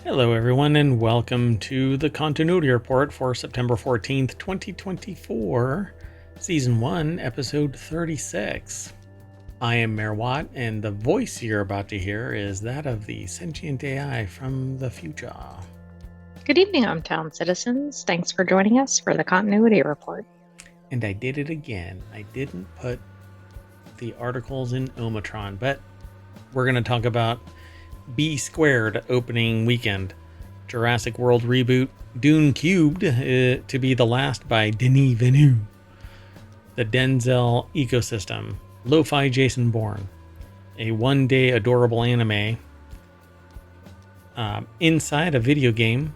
Hello everyone and welcome to the Continuity Report for September 14th, 2024, Season 1, Episode 36. I am Mayor Watt, and the voice you're about to hear is that of the Sentient AI from the future. Good evening, ohmTown citizens. Thanks for joining us for the Continuity Report. And I did it again. I didn't put the articles in ohmTown, but we're going to talk about B Squared opening weekend, Jurassic World Reboot, Dune Cubed to be the last by Denis Villeneuve, the Denzel Ecosystem, Fi Jason Bourne, a one-day adorable anime, inside a video game,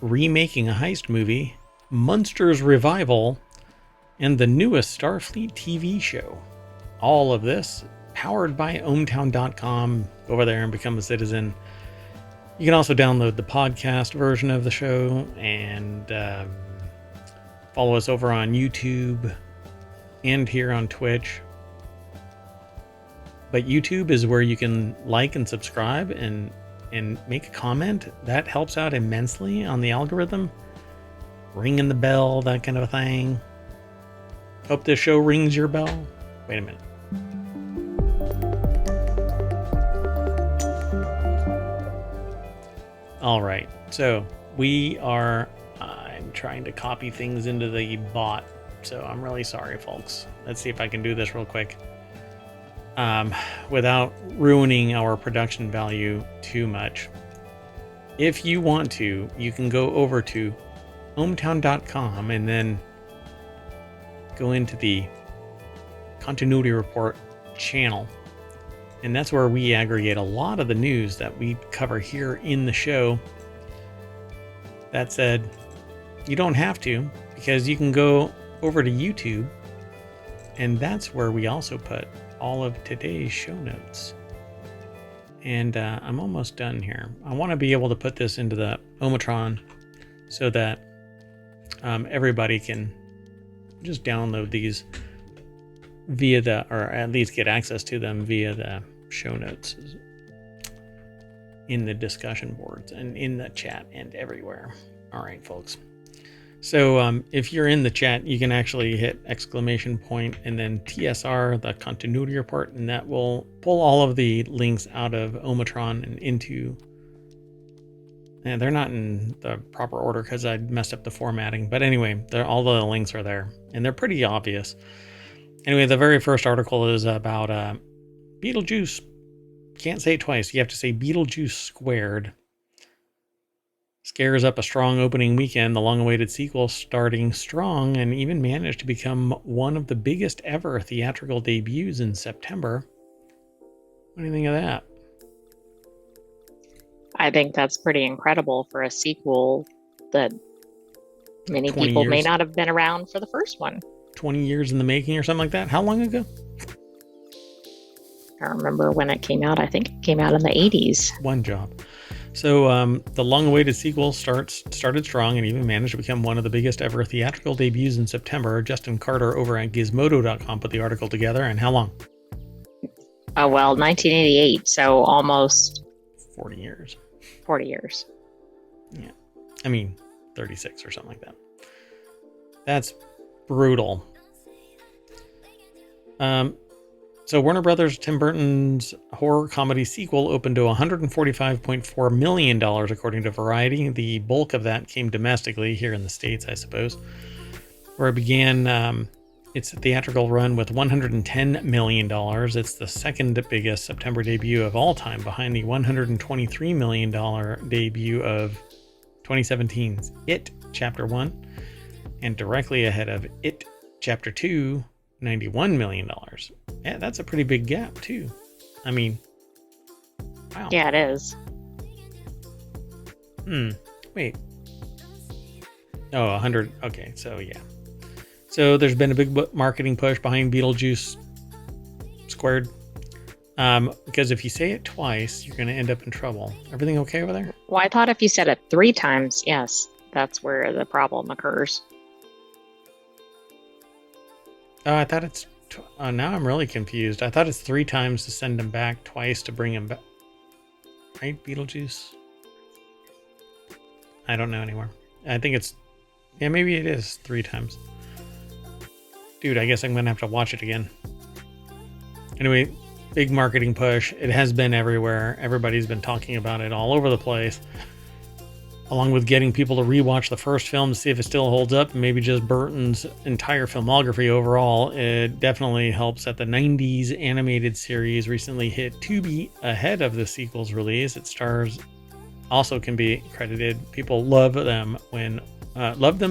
remaking a heist movie, Munsters Revival, and the newest Starfleet TV show. All of this powered by ohmTown.com. Go over there and become a citizen. You can also download the podcast version of the show and follow us over on YouTube and here on Twitch. But YouTube is where you can like and subscribe and make a comment. That helps out immensely on the algorithm. Ringing the bell, that kind of a thing. Hope this show rings your bell. Wait a minute. All right, so I'm trying to copy things into the bot, so I'm really sorry, folks. Let's see if I can do this real quick without ruining our production value too much. If you want to, you can go over to ohmTown.com and then go into the Continuity Report channel. And that's where we aggregate a lot of the news that we cover here in the show. That said, you don't have to, because you can go over to YouTube, and that's where we also put all of today's show notes. And I'm almost done here. I want to be able to put this into the ohmTown so that everybody can just download these via or at least get access to them via the show notes in the discussion boards and in the chat and everywhere. All right, folks. So if you're in the chat, you can actually hit exclamation point and then TSR, the Continuity Report, and that will pull all of the links out of ohmTown and into. And they're not in the proper order because I messed up the formatting. But anyway, all the links are there, and they're pretty obvious. Anyway, the very first article is about Beetlejuice. Can't say it twice. You have to say Beetlejuice Squared. Scares up a strong opening weekend. The long-awaited sequel starting strong and even managed to become one of the biggest ever theatrical debuts in September. What do you think of that? I think that's pretty incredible for a sequel that many people may not have been around for the first one. 20 years in the making or something like that. How long ago? I remember when it came out. I think it came out in the 80s. One job. So the long-awaited sequel started strong and even managed to become one of the biggest ever theatrical debuts in September. Justin Carter over at Gizmodo.com put the article together. And how long? Well, 1988. So almost 40 years. 40 years. Yeah. I mean, 36 or something like that. That's brutal. So Warner Brothers Tim Burton's horror comedy sequel opened to $145.4 million, according to Variety. The bulk of that came domestically here in the States, I suppose, where it began its theatrical run with $110 million. It's the second biggest September debut of all time, behind the $123 million debut of 2017's It Chapter 1, and directly ahead of It Chapter 2, $91 million. Yeah, that's a pretty big gap, too. I mean, wow. Yeah, it is. Wait. Oh, 100. Okay, so yeah. So there's been a big marketing push behind Beetlejuice Squared. Because if you say it twice, you're going to end up in trouble. Everything okay over there? Well, I thought if you said it 3 times, yes, that's where the problem occurs. Oh, I thought it's... now I'm really confused. I thought it's 3 times to send him back, twice to bring him back. Right, Beetlejuice? I don't know anymore. I think it's, yeah, maybe it is 3 times. Dude, I guess I'm going to have to watch it again. Anyway, big marketing push. It has been everywhere. Everybody's been talking about it all over the place. Along with getting people to rewatch the first film to see if it still holds up, and maybe just Burton's entire filmography overall. It definitely helps that the 90s animated series recently hit Tubi ahead of the sequel's release. Its stars also can be credited. People love them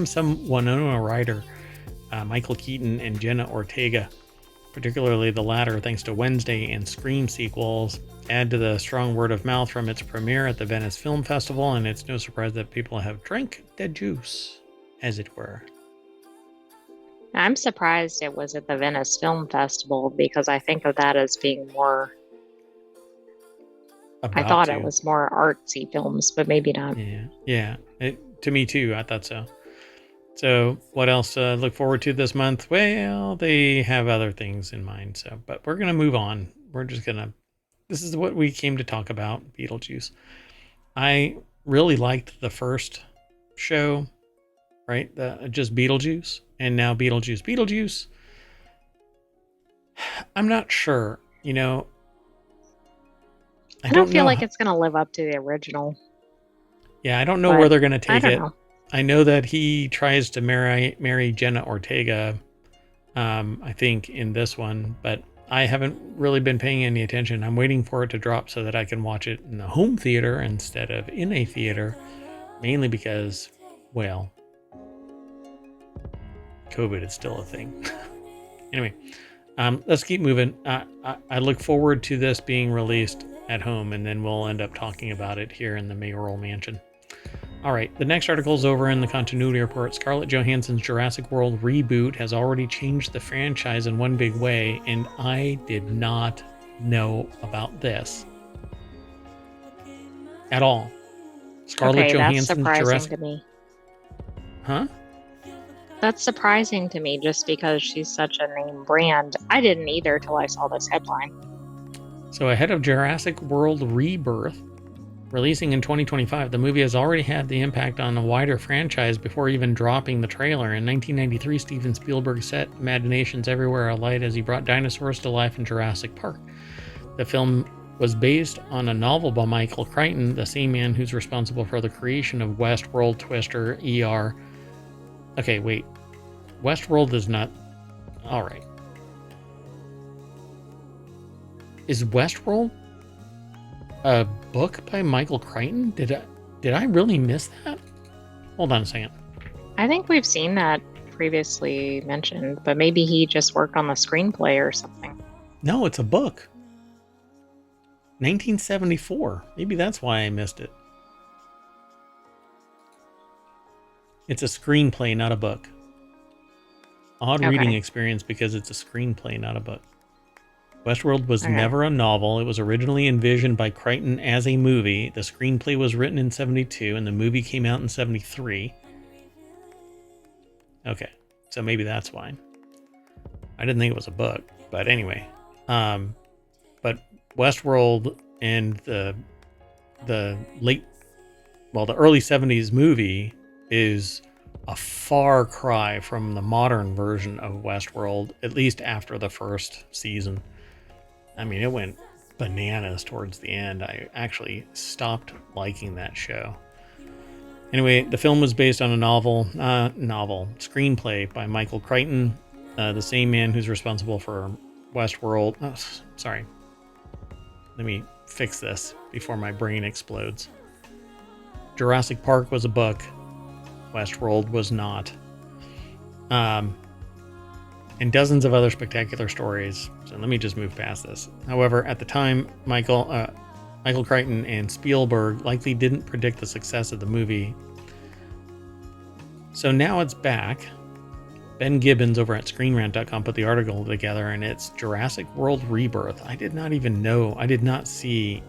some Winona Ryder, Michael Keaton, and Jenna Ortega, particularly the latter thanks to Wednesday and Scream sequels. Add to the strong word of mouth from its premiere at the Venice Film Festival, and it's no surprise that people have drank the juice, as it were. I'm surprised it was at the Venice Film Festival because I think of that as being more... I thought it was more artsy films, but maybe not. Yeah. To me too, I thought so. So what else to look forward to this month? Well, they have other things in mind, but we're going to move on. This is what we came to talk about, Beetlejuice. I really liked the first show, right? Just Beetlejuice, and now Beetlejuice. I'm not sure, I don't feel like it's going to live up to the original. Yeah, I don't know where they're going to take it. Know. I know that he tries to marry Jenna Ortega, I think, in this one, but I haven't really been paying any attention. I'm waiting for it to drop so that I can watch it in the home theater instead of in a theater, mainly because, well, COVID is still a thing. Anyway, let's keep moving. I look forward to this being released at home, and then we'll end up talking about it here in the mayoral mansion. All right, the next article is over in the Continuity Report. Scarlett Johansson's Jurassic World reboot has already changed the franchise in one big way, and I did not know about this at all. Scarlett Johansson's that's surprising Jurassic... to me. Huh? That's surprising to me just because she's such a name brand. I didn't either till I saw this headline. So ahead of Jurassic World Rebirth, releasing in 2025, the movie has already had the impact on a wider franchise before even dropping the trailer. In 1993, Steven Spielberg set imaginations everywhere alight as he brought dinosaurs to life in Jurassic Park. The film was based on a novel by Michael Crichton, the same man who's responsible for the creation of Westworld, Twister, ER. Okay, wait. Westworld is not... All right. Is Westworld a book by Michael Crichton? Did I really miss that? Hold on a second. I think we've seen that previously mentioned, but maybe he just worked on the screenplay or something. No, it's a book. 1974. Maybe that's why I missed it. It's a screenplay, not a book. Odd reading experience because it's a screenplay, not a book. Westworld was never a novel. It was originally envisioned by Crichton as a movie. The screenplay was written in 72 and the movie came out in 73. Okay, so maybe that's why. I didn't think it was a book, but anyway. But Westworld and the early 70s movie is a far cry from the modern version of Westworld, at least after the first season. I mean, it went bananas towards the end. I actually stopped liking that show. Anyway, the film was based on a screenplay by Michael Crichton, the same man who's responsible for Westworld. Oh, sorry. Let me fix this before my brain explodes. Jurassic Park was a book. Westworld was not. And dozens of other spectacular stories. So let me just move past this. However, at the time, Michael Crichton and Spielberg likely didn't predict the success of the movie. So now it's back. Ben Gibbons over at ScreenRant.com put the article together, and it's Jurassic World Rebirth. I did not even know. I did not see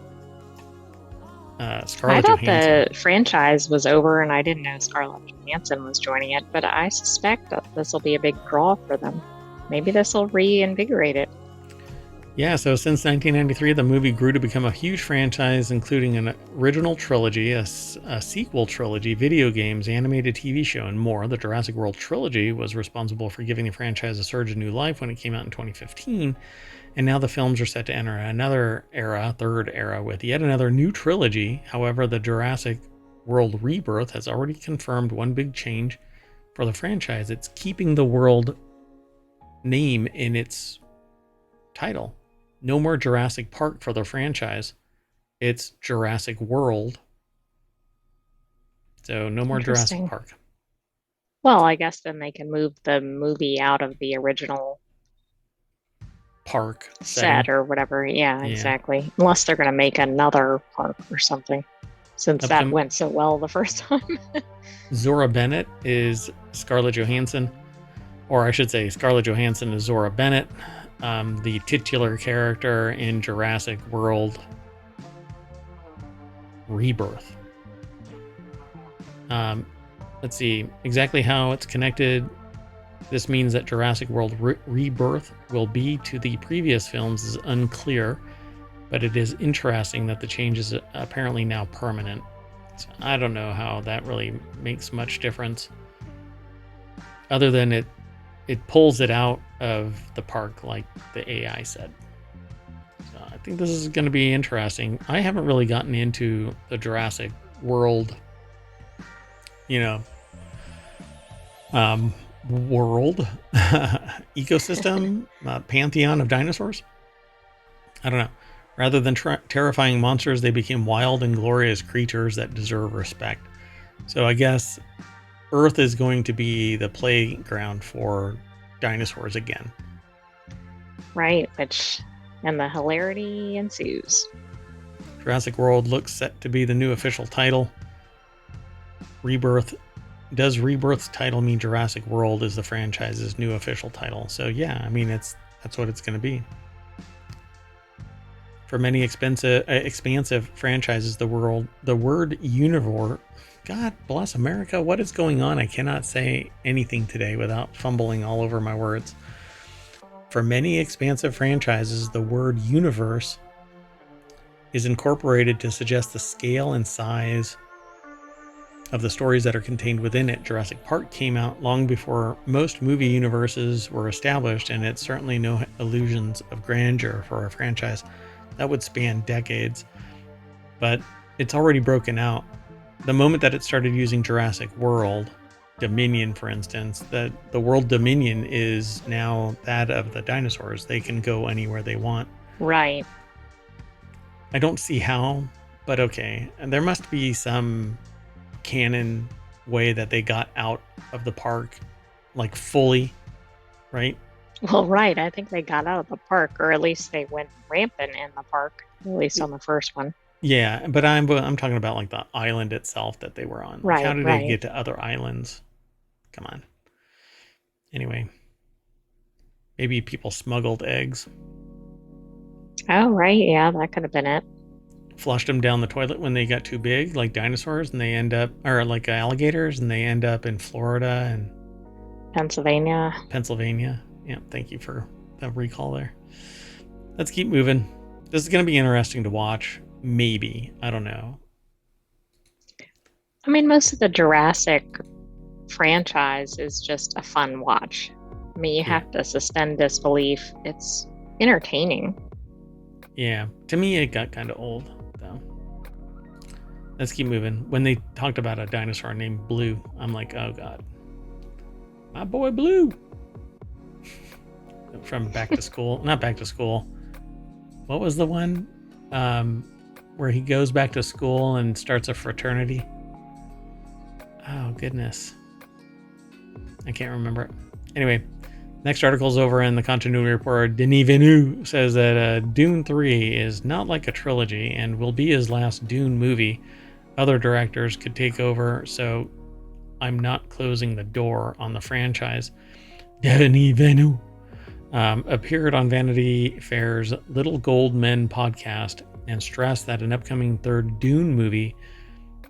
Scarlett Johansson. I thought the franchise was over, and I didn't know Scarlett Johansson was joining it, but I suspect that this will be a big draw for them. Maybe this will reinvigorate it. Yeah, so since 1993, the movie grew to become a huge franchise, including an original trilogy, a sequel trilogy, video games, animated TV show, and more. The Jurassic World trilogy was responsible for giving the franchise a surge of new life when it came out in 2015, and now the films are set to enter another era, third era, with yet another new trilogy. However, the Jurassic World Rebirth has already confirmed one big change for the franchise. It's keeping the world name in its title. No more Jurassic Park for the franchise. It's Jurassic World. So no more Jurassic Park. Well, I guess then they can move the movie out of the original park set or whatever. Yeah, exactly. Unless they're going to make another park or something, since that went so well the first time. Zora Bennett is Scarlett Johansson, or I should say Scarlett Johansson is Zora Bennett. The titular character in Jurassic World Rebirth. Let's see exactly how it's connected. This means that Jurassic World Rebirth will be to the previous films is unclear, but it is interesting that the change is apparently now permanent. So I don't know how that really makes much difference, other than it pulls it out of the park, like the AI said. So I think this is going to be interesting. I haven't really gotten into the Jurassic World, world ecosystem, pantheon of dinosaurs. I don't know. Rather than terrifying monsters, they became wild and glorious creatures that deserve respect. So I guess Earth is going to be the playground for dinosaurs again. Right, and the hilarity ensues. Jurassic World looks set to be the new official title. Does Rebirth's title mean Jurassic World is the franchise's new official title? So yeah, I mean that's what it's going to be. For many expansive franchises, the word universe. God bless America. What is going on? I cannot say anything today without fumbling all over my words. For many expansive franchises, the word universe is incorporated to suggest the scale and size of the stories that are contained within it. Jurassic Park came out long before most movie universes were established, and it's certainly no illusions of grandeur for a franchise that would span decades. But it's already broken out. The moment that it started using Jurassic World Dominion, for instance, that the world Dominion is now that of the dinosaurs. They can go anywhere they want. Right. I don't see how, but okay. And there must be some canon way that they got out of the park, like fully, right? Well, right. I think they got out of the park, or at least they went rampant in the park, at least on the first one. Yeah, but I'm talking about like the island itself that they were on. Right. How did they get to other islands? Come on. Anyway, maybe people smuggled eggs. Oh, right. Yeah, that could have been it. Flushed them down the toilet when they got too big, like dinosaurs, and they end up, or like alligators, and they end up in Florida and Pennsylvania. Yeah, thank you for the recall there. Let's keep moving. This is going to be interesting to watch. Maybe. I don't know. I mean, most of the Jurassic franchise is just a fun watch. I mean, you have to suspend disbelief. It's entertaining. Yeah. To me, it got kind of old, though. Let's keep moving. When they talked about a dinosaur named Blue, I'm like, oh, God. My boy Blue. From Back to School. Not Back to School. What was the one where he goes back to school and starts a fraternity? Oh, goodness. I can't remember it. Anyway, next article's over in the Continuity Report. Denis Villeneuve says that Dune 3 is not like a trilogy and will be his last Dune movie. Other directors could take over, so I'm not closing the door on the franchise. Denis Villeneuve appeared on Vanity Fair's Little Gold Men podcast and stressed that an upcoming third Dune movie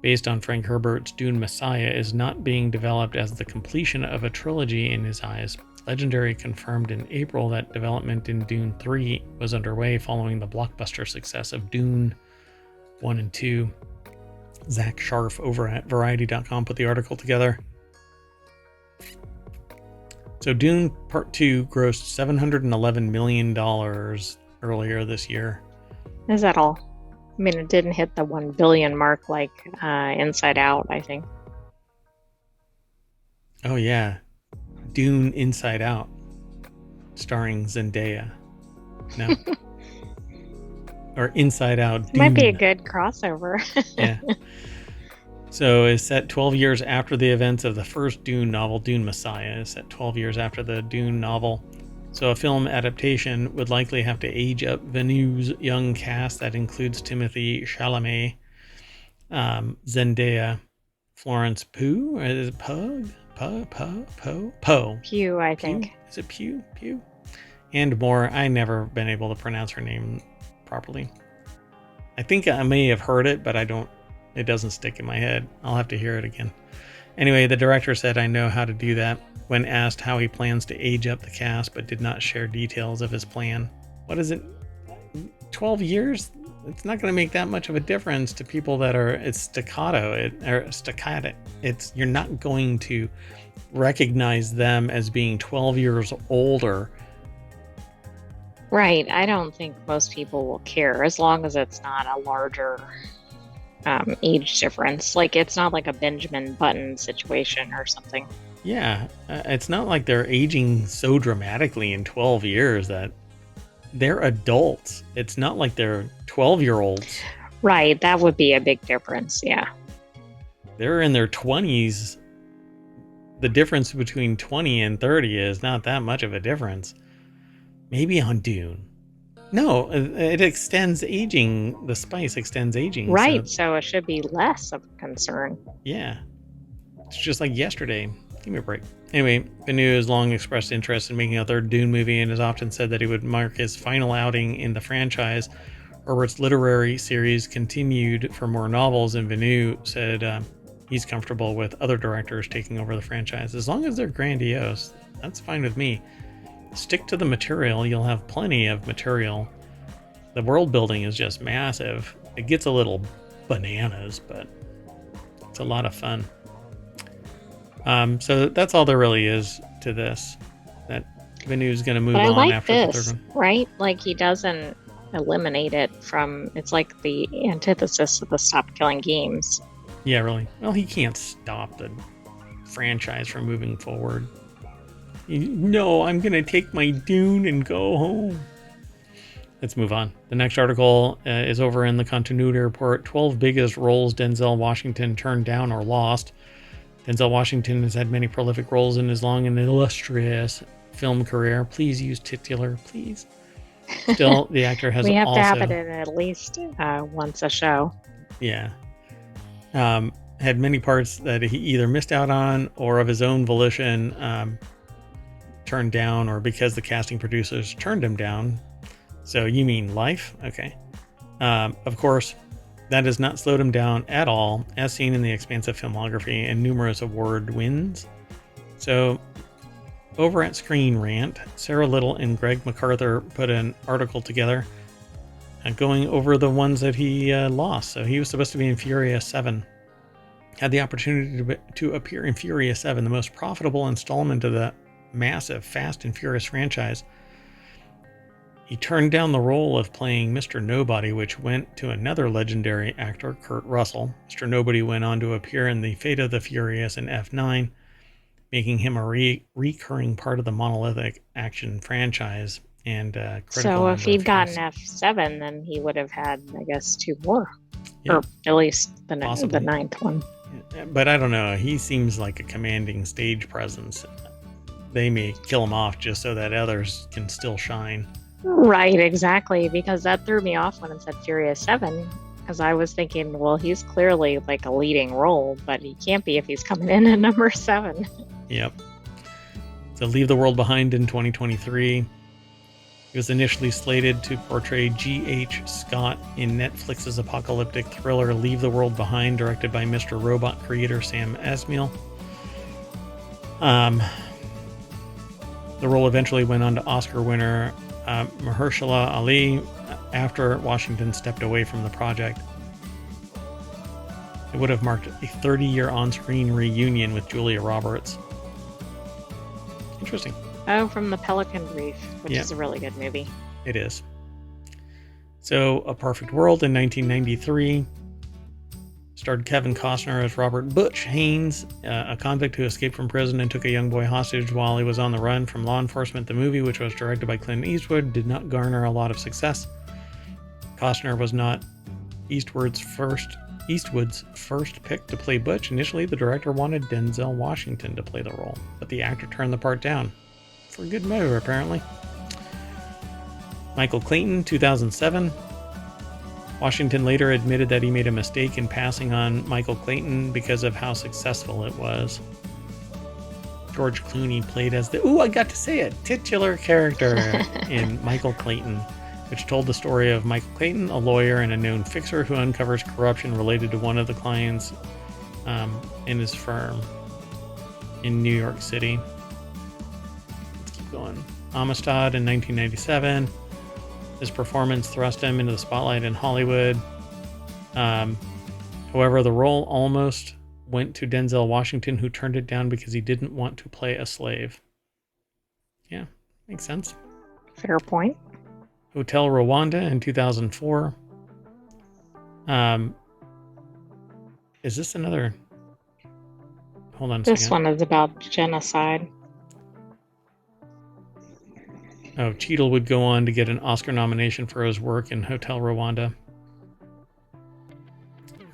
based on Frank Herbert's Dune Messiah, is not being developed as the completion of a trilogy in his eyes. Legendary confirmed in April that development in Dune 3 was underway following the blockbuster success of Dune 1 and 2. Zach Sharf over at Variety.com put the article together. So Dune Part 2 grossed $711 million earlier this year. Is that all? I mean, it didn't hit the 1 billion mark like Inside Out, I think. Oh, yeah. Dune Inside Out, starring Zendaya. No. Or Inside Out Dune. Might be a good crossover. Yeah. So it's set 12 years after the events of the first Dune novel, Dune Messiah. It's set 12 years after the Dune novel. So a film adaptation would likely have to age up Villeneuve's young cast that includes Timothée Chalamet, Zendaya, Florence Pugh, is it Pugh? Poe. Pugh, I think. Is it Pugh? Pugh? And more. I never been able to pronounce her name properly. I think I may have heard it, but it doesn't stick in my head. I'll have to hear it again. Anyway, the director said, "I know how to do that," when asked how he plans to age up the cast, but did not share details of his plan. What is it? 12 years? It's not going to make that much of a difference to people that are, it's staccato. You're not going to recognize them as being 12 years older. Right. I don't think most people will care as long as it's not a larger age difference. Like, it's not like a Benjamin Button situation or something. Yeah. It's not like they're aging so dramatically in 12 years that they're adults. It's not like they're 12-year-olds. Right. That would be a big difference. Yeah. They're in their 20s. The difference between 20 and 30 is not that much of a difference. Maybe on Dune. No, it extends aging. The spice extends aging. Right. So it should be less of a concern. Yeah. It's just like yesterday. Give me a break. Anyway, Villeneuve has long expressed interest in making a third Dune movie and has often said that he would mark his final outing in the franchise. Herbert's literary series continued for more novels, and Villeneuve said he's comfortable with other directors taking over the franchise. As long as they're grandiose, that's fine with me. Stick to the material. You'll have plenty of material. The world building is just massive. It gets a little bananas, but it's a lot of fun. So that's all there really is to this. That Villeneuve's going to move on after the third one. Right? Like, he doesn't eliminate it from. It's like the antithesis of the Stop Killing Games. Yeah, really. Well, he can't stop the franchise from moving forward. No, I'm going to take my Dune and go home. Let's move on. The next article is over in the Continuity Report. 12 biggest roles Denzel Washington turned down or lost. Denzel Washington has had many prolific roles in his long and illustrious film career. Please use titular, please. Still, the actor has we have also... to have it in at least once a show. Yeah. Had many parts that he either missed out on or of his own volition turned down, or because the casting producers turned him down. So you mean life? Okay. Of course, that has not slowed him down at all, as seen in the expansive filmography and numerous award wins. So over at Screen Rant, Sarah Little and Greg MacArthur put an article together going over the ones that he lost. So he was supposed to be in Furious 7. Had the opportunity to appear in Furious 7, the most profitable installment of the massive Fast and Furious franchise. He turned down the role of playing Mr. Nobody, which went to another legendary actor, Kurt Russell. Mr. Nobody went on to appear in The Fate of the Furious and F9, making him a recurring part of the monolithic action franchise. And so if he'd gotten F7, then he would have had, I guess, 2 more. Yeah. Or at least the 9th one. But I don't know. He seems like a commanding stage presence. They may kill him off just so that others can still shine. Right, exactly. Because that threw me off when it said Furious 7. Because I was thinking, well, he's clearly like a leading role, but he can't be if he's coming in at number 7. Yep. So Leave the World Behind in 2023. He was initially slated to portray G.H. Scott in Netflix's apocalyptic thriller Leave the World Behind, directed by Mr. Robot creator Sam Esmail. The role eventually went on to Oscar winner Mahershala Ali after Washington stepped away from the project. It would have marked a 30-year on-screen reunion with Julia Roberts. Interesting. Oh, from the Pelican Brief, which is a really good movie. It is. So, A Perfect World in 1993 starred Kevin Costner as Robert Butch Haynes, a convict who escaped from prison and took a young boy hostage while he was on the run from law enforcement. The movie, which was directed by Clint Eastwood, did not garner a lot of success. Costner was not Eastwood's first pick to play Butch. Initially, the director wanted Denzel Washington to play the role, but the actor turned the part down. For good measure, apparently. Michael Clayton, 2007. Washington later admitted that he made a mistake in passing on Michael Clayton because of how successful it was. George Clooney played as the, I got to say it, titular character in Michael Clayton, which told the story of Michael Clayton, a lawyer and a known fixer who uncovers corruption related to one of the clients in his firm in New York City. Let's keep going. Amistad in 1997. His performance thrust him into the spotlight in Hollywood. However, the role almost went to Denzel Washington, who turned it down because he didn't want to play a slave. Yeah, makes sense. Fair point. Hotel Rwanda in 2004. Is this another? Hold on a second. This one is about genocide. Oh, Cheadle would go on to get an Oscar nomination for his work in Hotel Rwanda.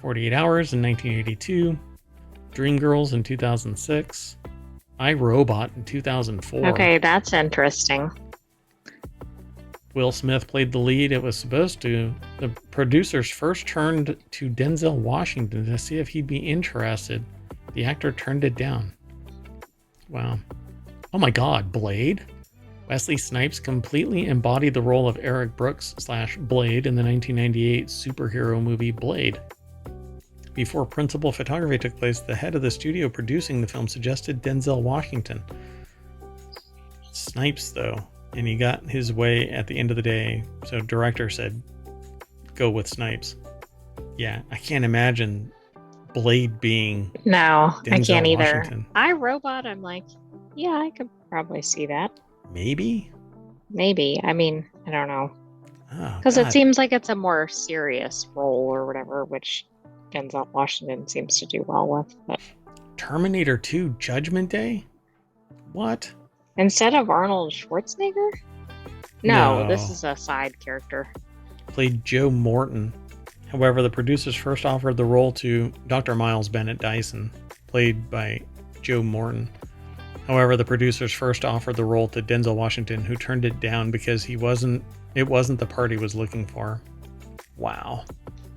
48 Hours in 1982. Dreamgirls in 2006. I, Robot in 2004. Okay, that's interesting. Will Smith played the lead. It was supposed to. The producers first turned to Denzel Washington to see if he'd be interested. The actor turned it down. Wow. Oh my God, Blade? Wesley Snipes completely embodied the role of Eric Brooks / Blade in the 1998 superhero movie Blade. Before principal photography took place, the head of the studio producing the film suggested Denzel Washington. Snipes, though, and he got his way at the end of the day, so director said, go with Snipes. Yeah, I can't imagine Blade being No, Denzel I can't either. Washington. I, Robot, I'm like, yeah, I could probably see that. Maybe? Maybe. I mean, I don't know. Oh, Because God. it seems like it's a more serious role or whatever, which Denzel Washington seems to do well with. But Terminator 2 Judgment Day? What? instead of Arnold Schwarzenegger? No, this is a side character. Played Joe Morton. However, the producers first offered the role to Dr. Miles Bennett Dyson, played by Joe Morton. However, the producers first offered the role to Denzel Washington, who turned it down because it wasn't the part he was looking for. Wow.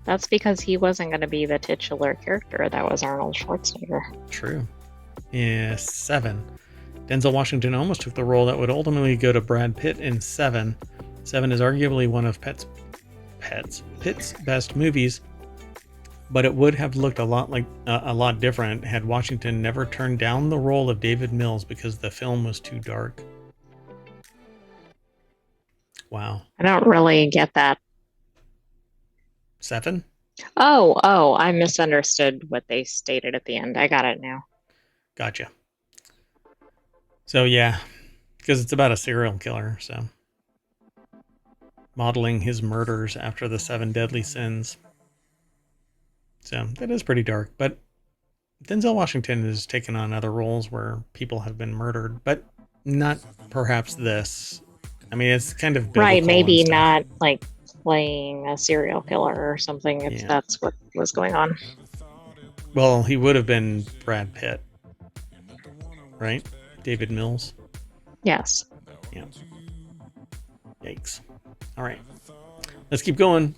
That's because he wasn't going to be the titular character. That was Arnold Schwarzenegger. True. Yeah, 7. Denzel Washington almost took the role that would ultimately go to Brad Pitt in 7. 7 is arguably one of Pitt's best movies, but it would have looked a lot different had Washington never turned down the role of David Mills because the film was too dark. Wow. I don't really get that. 7? Oh, I misunderstood what they stated at the end. I got it now. Gotcha. So yeah, because it's about a serial killer, so modeling his murders after the 7 deadly sins. So that is pretty dark, but Denzel Washington has taken on other roles where people have been murdered, but not perhaps this. I mean, it's kind of Right, maybe and stuff. not like playing a serial killer or something, if that's what was going on. Well, he would have been Brad Pitt, right? David Mills. Yes. Yeah. Yikes. All right. Let's keep going.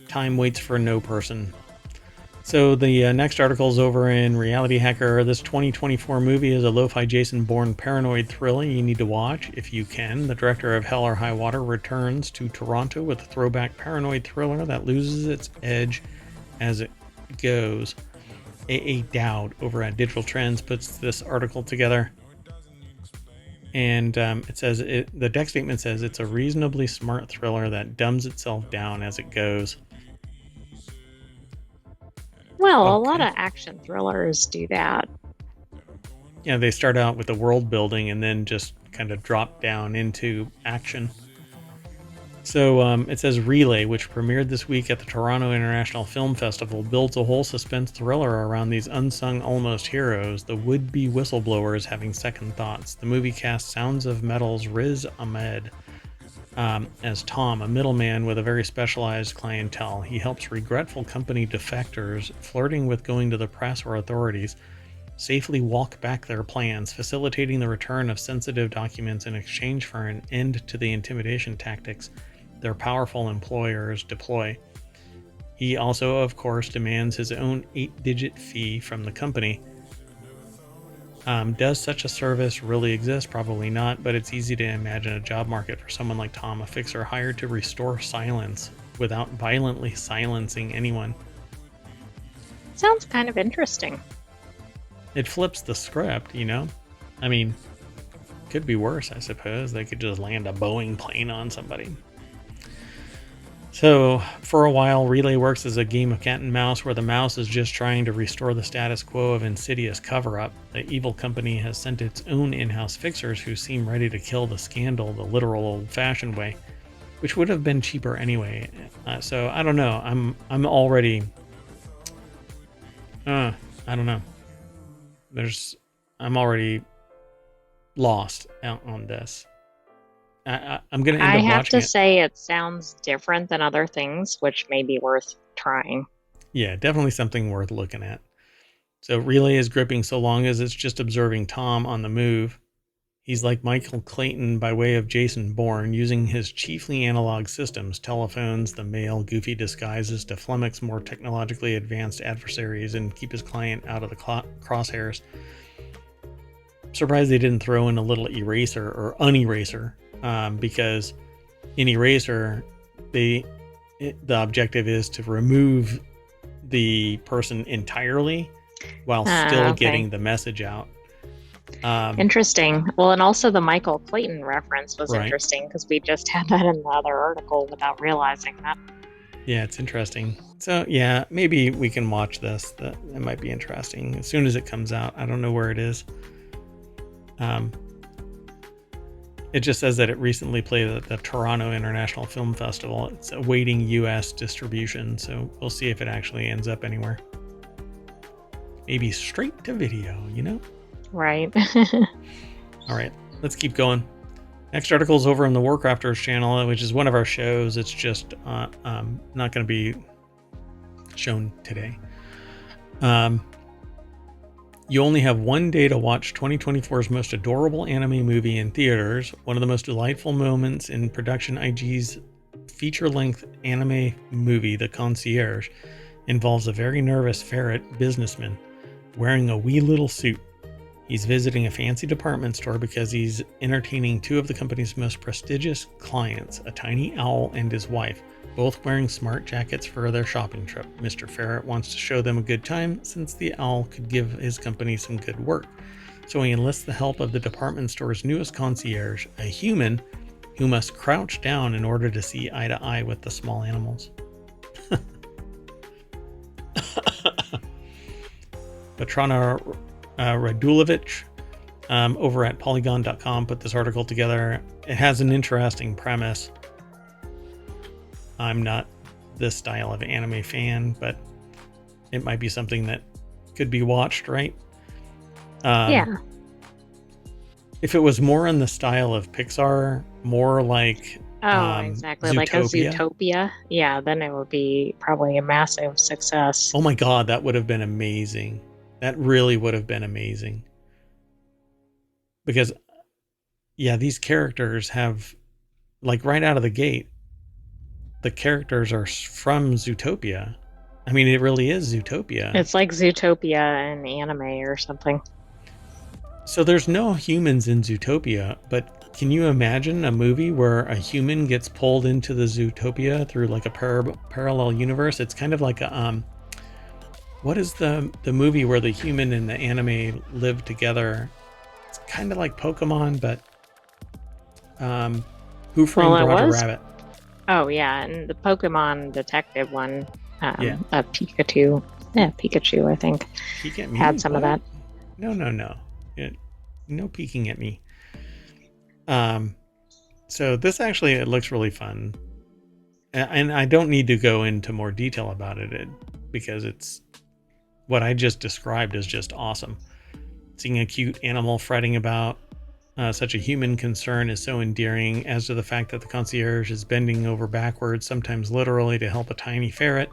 Time waits for no person. So the next article is over in Reality Hacker. This 2024 movie is a lo-fi Jason Bourne paranoid thriller you need to watch if you can. The director of Hell or High Water returns to Toronto with a throwback paranoid thriller that loses its edge as it goes. A.A. Dowd over at Digital Trends puts this article together. And it says, the deck statement says it's a reasonably smart thriller that dumbs itself down as it goes. Well, Okay. a lot of action thrillers do that. Yeah, they start out with the world building and then just kind of drop down into action. So it says Relay, which premiered this week at the Toronto International Film Festival, builds a whole suspense thriller around these unsung almost heroes, the would-be whistleblowers having second thoughts. The movie casts Sounds of Metal's Riz Ahmed as Tom, a middleman with a very specialized clientele. He helps regretful company defectors flirting with going to the press or authorities safely walk back their plans, facilitating the return of sensitive documents in exchange for an end to the intimidation tactics their powerful employers deploy. He also, of course, demands his own 8-digit fee from the company. Does such a service really exist? Probably not, but it's easy to imagine a job market for someone like Tom, a fixer hired to restore silence without violently silencing anyone. Sounds kind of interesting. It flips the script, you know? I mean, could be worse, I suppose. They could just land a Boeing plane on somebody. So, for a while, Relay works as a game of cat and mouse where the mouse is just trying to restore the status quo of insidious cover-up. The evil company has sent its own in-house fixers who seem ready to kill the scandal the literal old-fashioned way, which would have been cheaper anyway. So, I don't know. I'm already... I don't know. I'm already lost out on this. I'm going to end up watching it. I have to say it sounds different than other things, which may be worth trying. Yeah, definitely something worth looking at. So Relay is gripping so long as it's just observing Tom on the move. He's like Michael Clayton by way of Jason Bourne, using his chiefly analog systems, telephones, the mail, goofy disguises to flummox more technologically advanced adversaries and keep his client out of the crosshairs. Surprised they didn't throw in a little eraser or uneraser. Because in Eraser, the objective is to remove the person entirely while still getting the message out. Interesting. Well, and also the Michael Clayton reference was right. Interesting because we just had that in the other article without realizing that. Yeah, it's interesting. So yeah, maybe we can watch this. That might be interesting as soon as it comes out. I don't know where it is. It just says that it recently played at the Toronto International Film Festival. It's awaiting US distribution, so we'll see if it actually ends up anywhere. Maybe straight to video, you know? Right. All right, let's keep going. Next article is over on the WarCrafters channel, which is one of our shows. It's just not going to be shown today. You only have one day to watch 2024's most adorable anime movie in theaters. One of the most delightful moments in Production IG's feature-length anime movie, The Concierge, involves a very nervous ferret businessman wearing a wee little suit. He's visiting a fancy department store because he's entertaining two of the company's most prestigious clients, a tiny owl and his wife, both wearing smart jackets for their shopping trip. Mr. Ferret wants to show them a good time since the owl could give his company some good work. So he enlists the help of the department store's newest concierge, a human who must crouch down in order to see eye to eye with the small animals. Petrana Radulovic over at Polygon.com put this article together. It has an interesting premise. I'm not this style of anime fan, but it might be something that could be watched, right? Yeah. If it was more in the style of Pixar, more like exactly, like a Zootopia, yeah, then it would be probably a massive success. Oh my god, that would have been amazing. That really would have been amazing. Because, yeah, these characters have, like, right out of the gate, the characters are from Zootopia. I mean, it really is Zootopia. It's like Zootopia in anime or something. So there's no humans in Zootopia, but can you imagine a movie where a human gets pulled into the Zootopia through like a parallel universe? It's kind of like a what is the movie where the human and the anime live together? It's kind of like Pokemon, but Who Framed Well, it Roger was. Rabbit? Oh yeah, and the Pokemon detective one, Yeah. Pikachu. Yeah, Pikachu. I think Peek at me? had some of that. No. Yeah, no peeking at me. So this actually, it looks really fun. And I don't need to go into more detail about it because it's what I just described is just awesome. Seeing a cute animal fretting about such a human concern is so endearing, as to the fact that the concierge is bending over backwards, sometimes literally, to help a tiny ferret.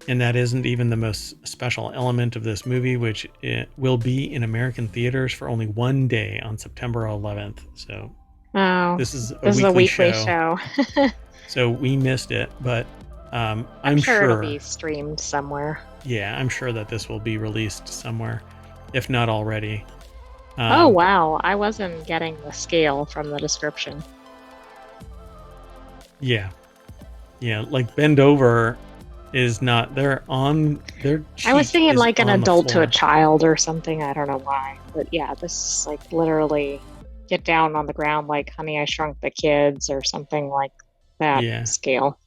And that isn't even the most special element of this movie, which it will be in American theaters for only one day on September 11th. So Oh, this is this is a weekly show. show. So we missed it, but I'm sure it'll be streamed somewhere. Yeah, I'm sure that this will be released somewhere, if not already. Oh wow, I wasn't getting the scale from the description. Yeah, like bend over is not. They're on their. I was thinking like an adult to a child or something. I don't know why, but yeah, this is like literally get down on the ground like Honey, I Shrunk the Kids or something like that scale.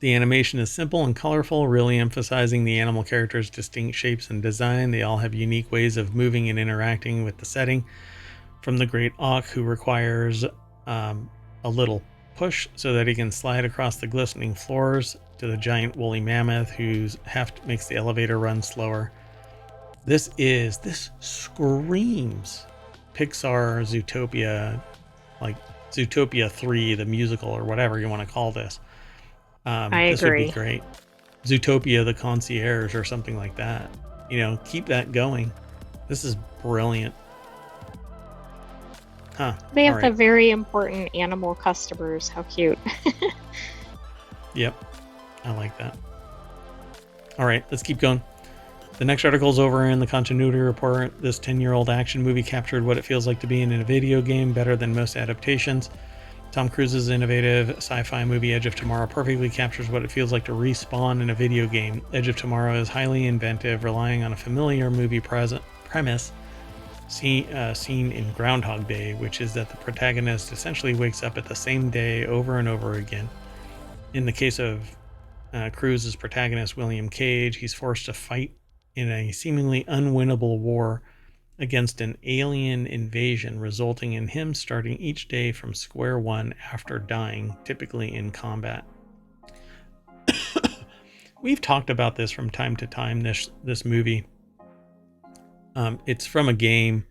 The animation is simple and colorful, really emphasizing the animal characters' distinct shapes and design. They all have unique ways of moving and interacting with the setting. From the great auk, who requires a little push so that he can slide across the glistening floors, to the giant woolly mammoth whose heft makes the elevator run slower. This screams Pixar Zootopia, like Zootopia 3, the musical, or whatever you want to call this. This agree. would be great. Zootopia the Concierge or something like that. Keep that going. This is brilliant. Huh. They have the very important animal customers. How cute. Yep. I like that. All right, let's keep going. The next article is over in the continuity report. This 10-year-old action movie captured what it feels like to be in a video game better than most adaptations. Tom Cruise's innovative sci-fi movie Edge of Tomorrow perfectly captures what it feels like to respawn in a video game. Edge of Tomorrow is highly inventive, relying on a familiar movie premise seen in Groundhog Day, which is that the protagonist essentially wakes up at the same day over and over again. In the case of Cruise's protagonist, William Cage, he's forced to fight in a seemingly unwinnable war against an alien invasion, resulting in him starting each day from square one after dying, typically in combat. We've talked about this from time to time, this movie. It's from a game.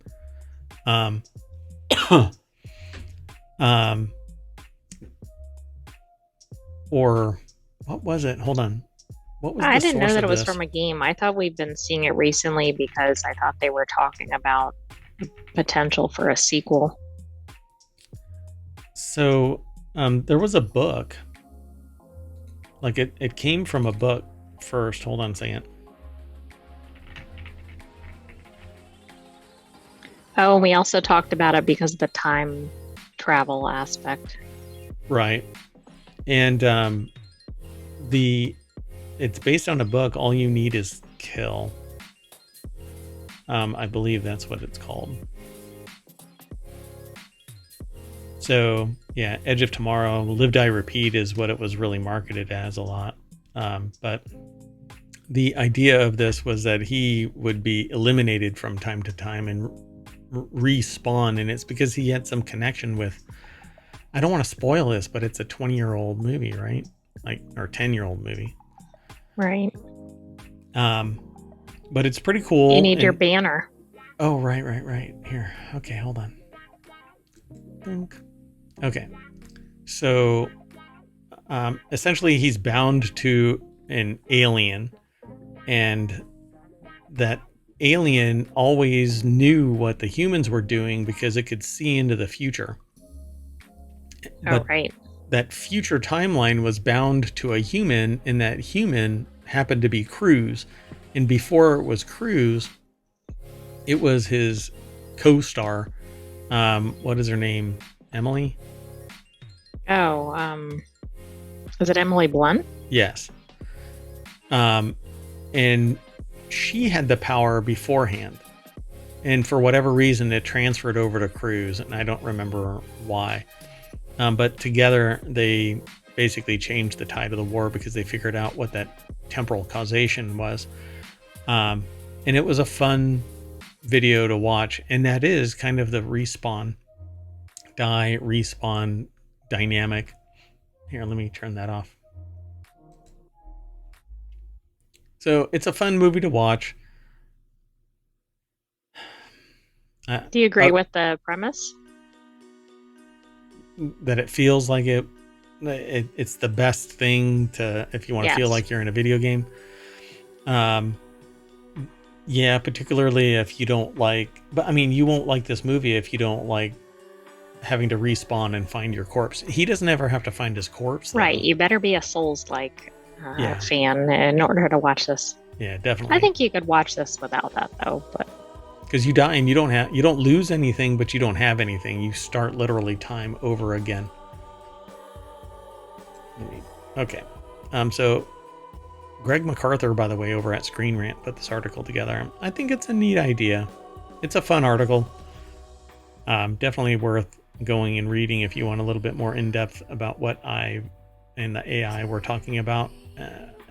Or what was it? Hold on. What was I didn't know that it was from a game. I thought we've been seeing it recently because I thought they were talking about potential for a sequel. So there was a book. Like it came from a book first. Hold on a second. Oh, and we also talked about it because of the time travel aspect. Right. And it's based on a book, All You Need Is Kill. I believe that's what it's called. So yeah, Edge of Tomorrow, Live, Die, Repeat is what it was really marketed as a lot. But the idea of this was that he would be eliminated from time to time and respawn, and it's because he had some connection with, I don't want to spoil this, but it's a 20-year-old movie, right? Or 10-year-old movie. Right. But it's pretty cool. You need your banner. Oh, right. Here. Okay, hold on. Dunk. Okay. So, essentially he's bound to an alien, and that alien always knew what the humans were doing because it could see into the future. Oh, right. That future timeline was bound to a human, and that human happened to be Cruz. And before it was Cruz, it was his co-star. What is her name? Emily? Oh, is it Emily Blunt? Yes. And she had the power beforehand. And for whatever reason, it transferred over to Cruz, and I don't remember why. But together, they basically changed the tide of the war because they figured out what that temporal causation was. And it was a fun video to watch, and that is kind of the respawn dynamic. Here, let me turn that off. So it's a fun movie to watch. Do you agree with the premise? That it feels like it's the best thing to, if you want to feel like you're in a video game. Yeah, particularly if you don't like, but I mean, you won't like this movie if you don't like having to respawn and find your corpse. He doesn't ever have to find his corpse, though. Right. You better be a Souls-like fan in order to watch this. Yeah, definitely. I think you could watch this without that, though, but because you die and you don't lose anything, but you don't have anything. You start literally time over again. Okay. So Greg MacArthur, by the way, over at Screen Rant, put this article together. I think it's a neat idea. It's a fun article. Definitely worth going and reading if you want a little bit more in depth about what I and the AI we're talking about.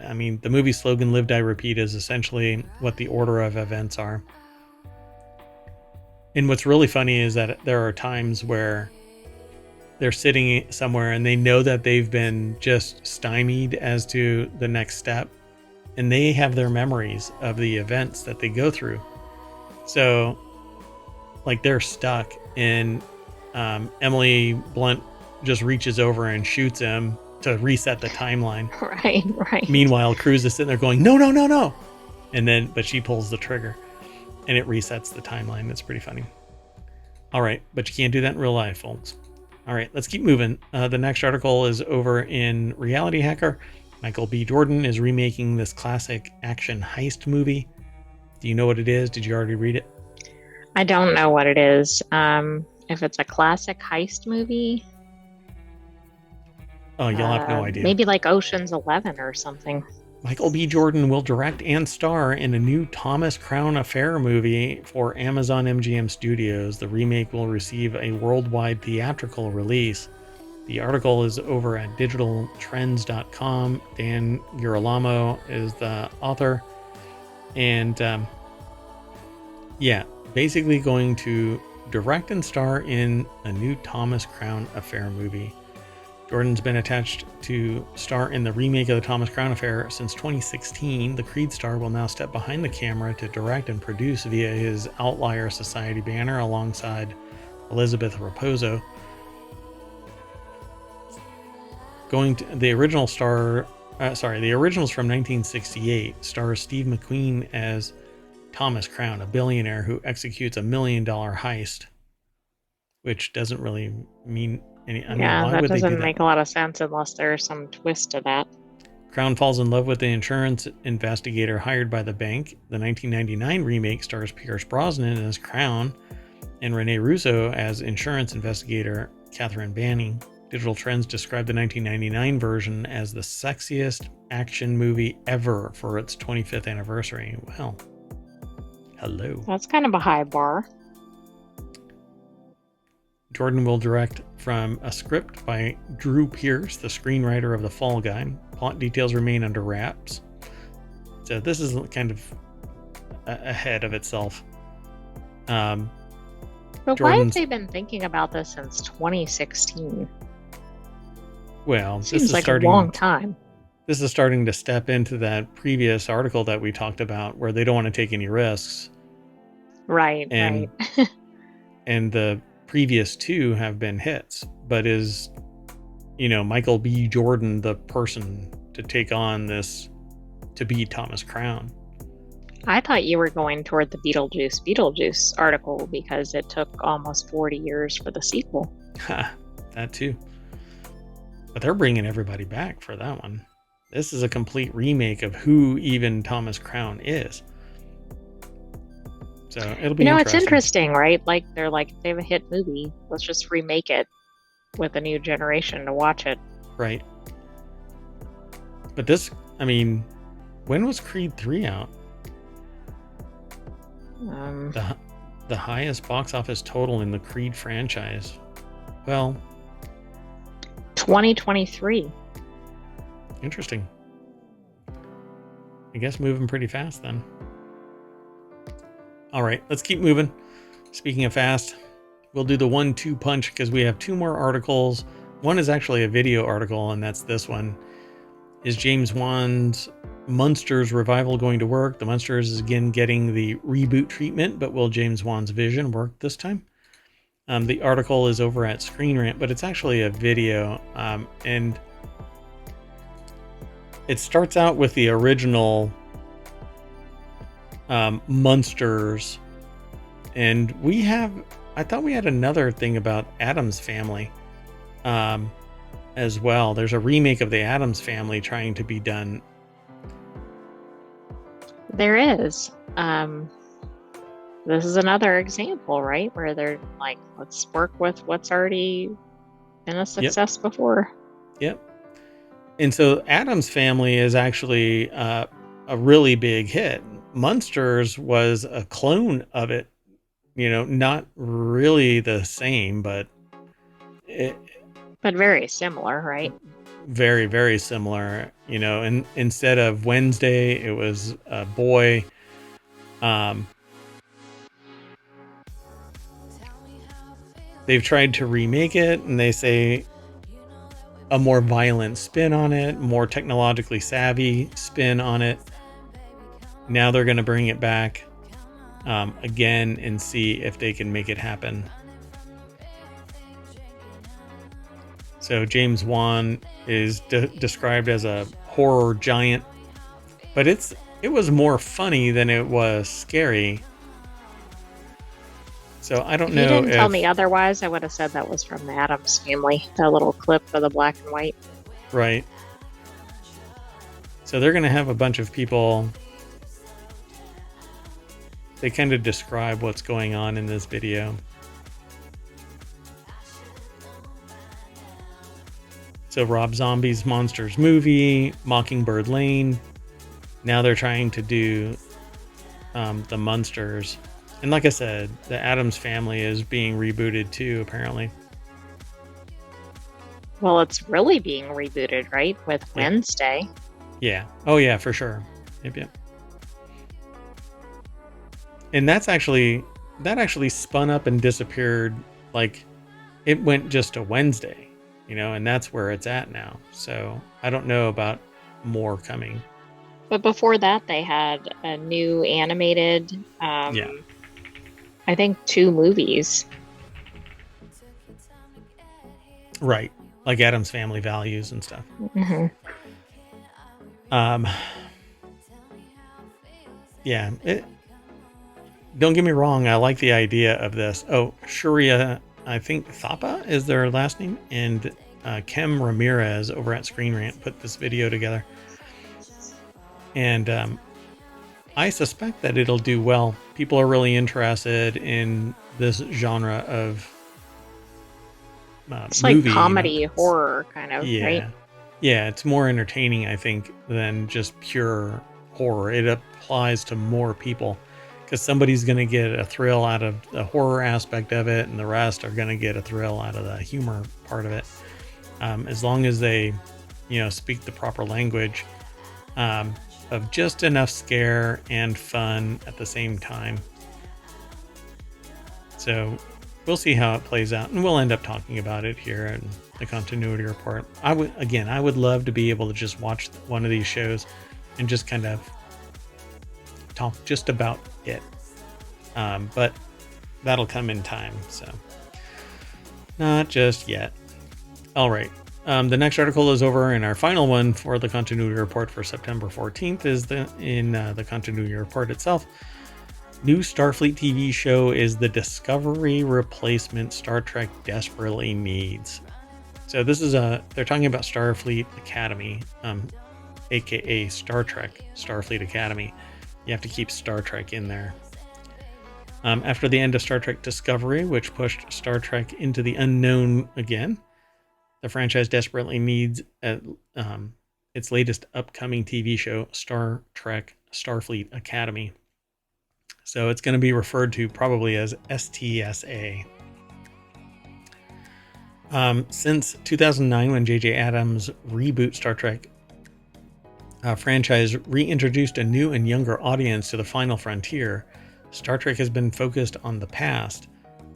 I mean, the movie slogan "Live, Die, Repeat" is essentially what the order of events are. And what's really funny is that there are times where they're sitting somewhere and they know that they've been just stymied as to the next step, and they have their memories of the events that they go through. So, like, they're stuck, and Emily Blunt just reaches over and shoots him to reset the timeline. Right. Meanwhile, Cruz is sitting there going, no. But she pulls the trigger. And it resets the timeline. That's pretty funny. All right, but you can't do that in real life, folks. All right, let's keep moving. The next article is over in Reality Hacker. Michael B. Jordan is remaking this classic action heist movie. Do you know what it is? Did you already read it? I don't know what it is. If it's a classic heist movie. Oh, you'll have no idea. Maybe like Ocean's 11 or something. Michael B. Jordan will direct and star in a new Thomas Crown Affair movie for Amazon MGM Studios. The remake will receive a worldwide theatrical release. The article is over at digitaltrends.com. Dan Girolamo is the author. And basically going to direct and star in a new Thomas Crown Affair movie. Jordan's been attached to star in the remake of the Thomas Crown Affair since 2016. The Creed star will now step behind the camera to direct and produce via his Outlier Society banner alongside Elizabeth Raposo. The originals from 1968 stars Steve McQueen as Thomas Crown, a billionaire who executes $1 million heist, which doesn't really mean that doesn't make a lot of sense unless there's some twist to that. Crown falls in love with the insurance investigator hired by the bank. The 1999 remake stars Pierce Brosnan as Crown and Rene Russo as insurance investigator Catherine Banning. Digital Trends described the 1999 version as the sexiest action movie ever for its 25th anniversary. Well, hello. That's kind of a high bar. Jordan will direct from a script by Drew Pearce, the screenwriter of The Fall Guy. Plot details remain under wraps. So this is kind of ahead of itself. But why have they been thinking about this since 2016? Well, seems like a long time. This is starting to step into that previous article that we talked about where they don't want to take any risks. Right. And the previous two have been hits, but is Michael B. Jordan the person to take on this, to be Thomas Crown? I thought you were going toward the Beetlejuice article because it took almost 40 years for the sequel. That too, but they're bringing everybody back for that one. This is a complete remake of who even Thomas Crown is. So it'll be interesting. It's interesting, right? Like they're like, they have a hit movie. Let's just remake it with a new generation to watch it. Right. But this, I mean, when was Creed 3 out? The highest box office total in the Creed franchise. Well, 2023. Interesting. I guess moving pretty fast then. All right, let's keep moving. Speaking of fast, we'll do the 1-2 punch because we have 2 more articles. One is actually a video article, and that's this one. Is James Wan's Munsters Revival going to work? The Munsters is again getting the reboot treatment, but will James Wan's vision work this time? The article is over at Screen Rant, but it's actually a video, and it starts out with the original Munsters, and I thought we had another thing about Addams Family as well. There's a remake of the Addams Family trying to be done. There is. This is another example, right? Where they're like, let's work with what's already been a success before. Yep. And so Addams Family is actually a really big hit. Munsters was a clone of it, not really the same, but very similar, right? Very, very similar, and instead of Wednesday, it was a boy. They've tried to remake it, and they say a more violent spin on it, more technologically savvy spin on it. Now they're going to bring it back again and see if they can make it happen. So James Wan is described as a horror giant, but it was more funny than it was scary. So I don't know. If you didn't tell me otherwise, I would have said that was from the Addams Family. That little clip of the black and white. Right. So they're going to have a bunch of people. They kind of describe what's going on in this video. So Rob Zombie's Monsters movie, Mockingbird Lane. Now they're trying to do the Munsters. And like I said, the Addams Family is being rebooted too, apparently. Well, it's really being rebooted, right? With Wednesday. Yeah. Oh, yeah, for sure. Yep. And that actually spun up and disappeared. Like, it went just to Wednesday, and that's where it's at now. So I don't know about more coming. But before that, they had a new animated, I think 2 movies. Right. Like Addams Family Values and stuff. Mm-hmm. Yeah. Don't get me wrong. I like the idea of this. Oh, Shuria, I think Thapa is their last name. And Kem Ramirez over at Screen Rant put this video together. And I suspect that it'll do well. People are really interested in this genre of it's movie, like comedy, horror kind of, right? Yeah, it's more entertaining, I think, than just pure horror. It applies to more people because somebody's going to get a thrill out of the horror aspect of it, and the rest are going to get a thrill out of the humor part of it. As long as they, speak the proper language. Of just enough scare and fun at the same time. So we'll see how it plays out, and we'll end up talking about it here in the continuity report. I would love to be able to just watch one of these shows and just kind of talk just about it. But that'll come in time, so not just yet. All right. The next article is over, and our final one for the continuity report for September 14th is in the continuity report itself. New Starfleet TV show is the Discovery replacement Star Trek desperately needs. So this is they're talking about Starfleet Academy. aka Star Trek, Starfleet Academy. You have to keep Star Trek in there. After the end of Star Trek Discovery, which pushed Star Trek into the unknown again, the franchise desperately needs its latest upcoming TV show, Star Trek Starfleet Academy. So it's going to be referred to probably as STSA. Since 2009, when J.J. Abrams' Reboot Star Trek franchise reintroduced a new and younger audience to the final frontier, Star Trek has been focused on the past,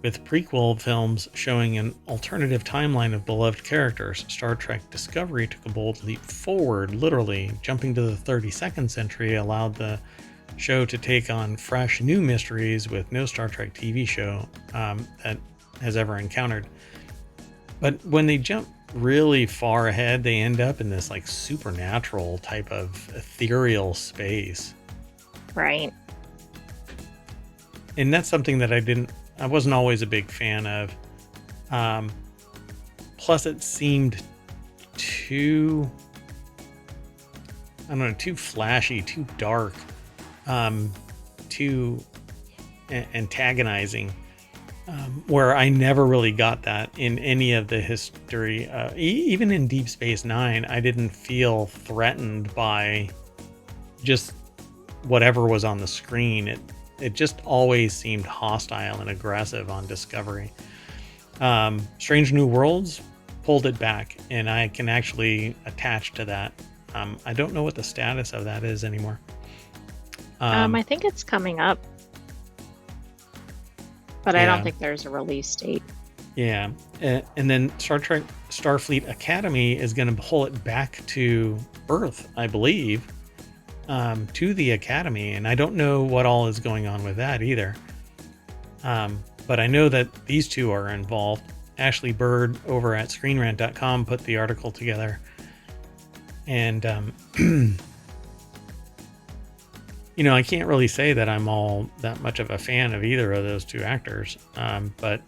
with prequel films showing an alternative timeline of beloved characters. Star Trek Discovery took a bold leap forward, literally jumping to the 32nd century, allowed the show to take on fresh new mysteries with no Star Trek TV show that has ever encountered. But when they jump really far ahead, they end up in this like supernatural type of ethereal space. Right. And that's something that I wasn't always a big fan of. Plus it seemed too flashy, too dark, too antagonizing. Where I never really got that in any of the history. Even in Deep Space Nine, I didn't feel threatened by just whatever was on the screen. It just always seemed hostile and aggressive on Discovery. Strange New Worlds pulled it back, and I can actually attach to that. I don't know what the status of that is anymore. I think it's coming up. But yeah. I don't think there's a release date. Yeah. And then Star Trek Starfleet Academy is going to pull it back to Earth, I believe, to the Academy. And I don't know what all is going on with that either. But I know that these two are involved. Ashley Bird over at ScreenRant.com put the article together. And, you know, I can't really say that I'm all that much of a fan of either of those two actors, but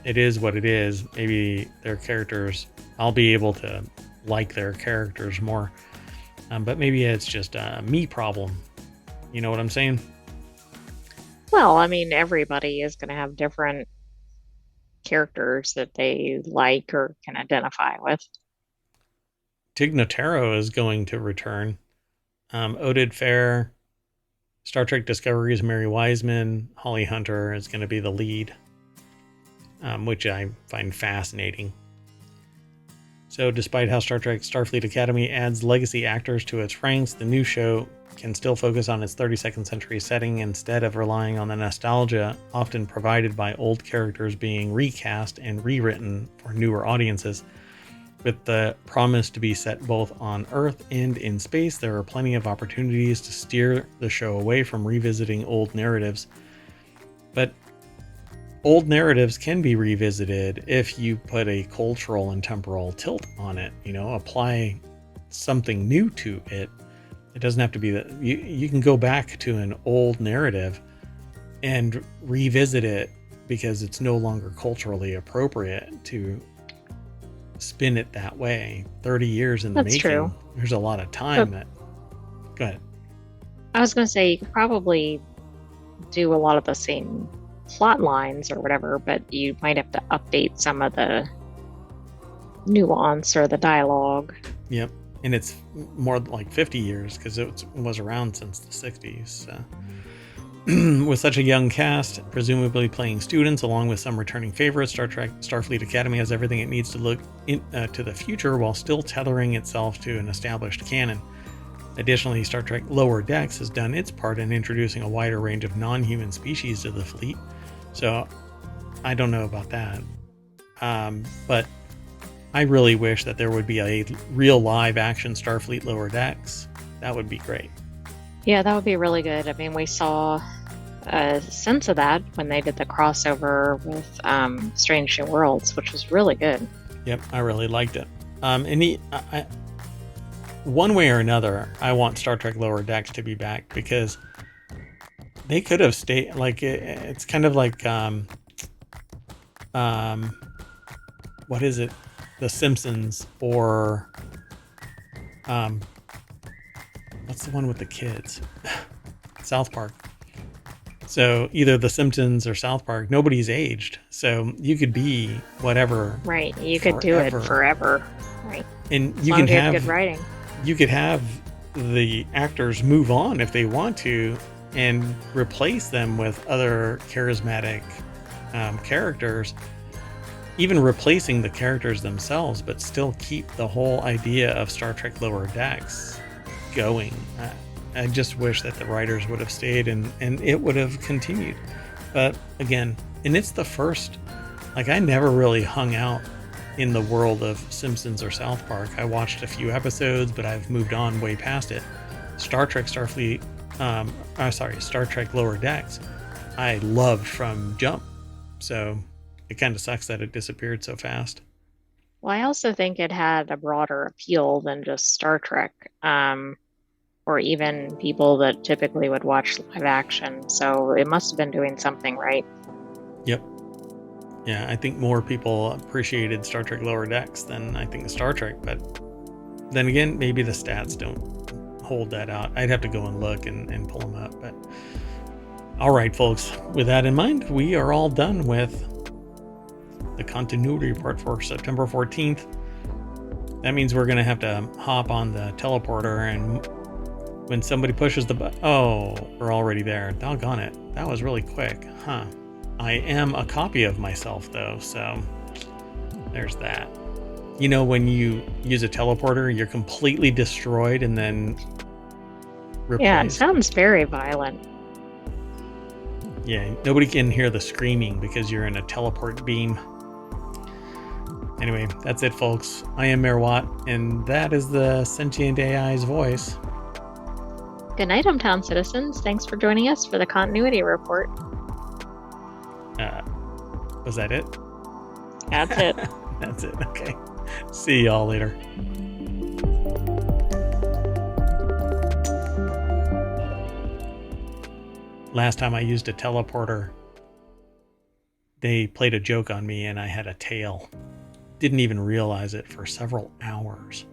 it is what it is. Maybe their characters, I'll be able to like their characters more, but maybe it's just a me problem. You know what I'm saying? Well, I mean, everybody is going to have different characters that they like or can identify with. Tig Notaro is going to return. Oded Fair, Star Trek Discovery's Mary Wiseman, Holly Hunter is going to be the lead, which I find fascinating. So despite how Star Trek Starfleet Academy adds legacy actors to its ranks, the new show can still focus on its 32nd century setting instead of relying on the nostalgia often provided by old characters being recast and rewritten for newer audiences. With the promise to be set both on Earth and in space, there are plenty of opportunities to steer the show away from revisiting old narratives. But old narratives can be revisited if you put a cultural and temporal tilt on it, you know, apply something new to it. It doesn't have to be that you can go back to an old narrative and revisit it because it's no longer culturally appropriate to spin it that way. 30 years in the That's making. true. There's a lot of time that. Go ahead. I was going to say you could probably do a lot of the same plot lines or whatever, but you might have to update some of the nuance or the dialogue. Yep. And it's more like 50 years because it was around since the 60s. With such a young cast, presumably playing students along with some returning favorites, Star Trek Starfleet Academy has everything it needs to look to the future while still tethering itself to an established canon. Additionally, Star Trek Lower Decks has done its part in introducing a wider range of non-human species to the fleet. So I don't know about that. But I really wish that there would be a real live action Starfleet Lower Decks. That would be great. Yeah, that would be really good. I mean, we saw a sense of that when they did the crossover with Strange New Worlds, which was really good. Yep, I really liked it. One way or another, I want Star Trek Lower Decks to be back because they could have stayed. Like it's kind of like what is it? The Simpsons or what's the one with the kids? South Park. So either The Simpsons or South Park, nobody's aged. So you could be whatever. Right. You could do it forever. Right. And you can have good writing. You could have the actors move on if they want to and replace them with other charismatic characters, even replacing the characters themselves, but still keep the whole idea of Star Trek Lower Decks going. I just wish that the writers would have stayed and it would have continued. But again, and it's the first, like, I never really hung out in the world of Simpsons or South Park. I watched a few episodes, but I've moved on way past it. Star Trek Star Trek Lower Decks, I loved from jump. So it kind of sucks that it disappeared so fast. Well, I also think it had a broader appeal than just Star Trek, or even people that typically would watch live action. So it must have been doing something right. Yep. Yeah, I think more people appreciated Star Trek Lower Decks than I think Star Trek. But then again, maybe the stats don't hold that out. I'd have to go and look and pull them up. But all right, folks, with that in mind, we are all done with the continuity report for September 14th. That means we're going to have to hop on the teleporter, and when somebody pushes the button, oh, we're already there. Doggone it. That was really quick, huh? I am a copy of myself, though, so there's that. You know, when you use a teleporter, you're completely destroyed and then replaced. Yeah, it sounds very violent. Yeah, nobody can hear the screaming because you're in a teleport beam. Anyway, that's it, folks. I am Mayor Watt, and that is the Sentient AI's voice. Good night, ohmTown citizens. Thanks for joining us for the continuity report. Was that it? That's it. That's it. Okay. See y'all later. Last time I used a teleporter, they played a joke on me and I had a tail. Didn't even realize it for several hours.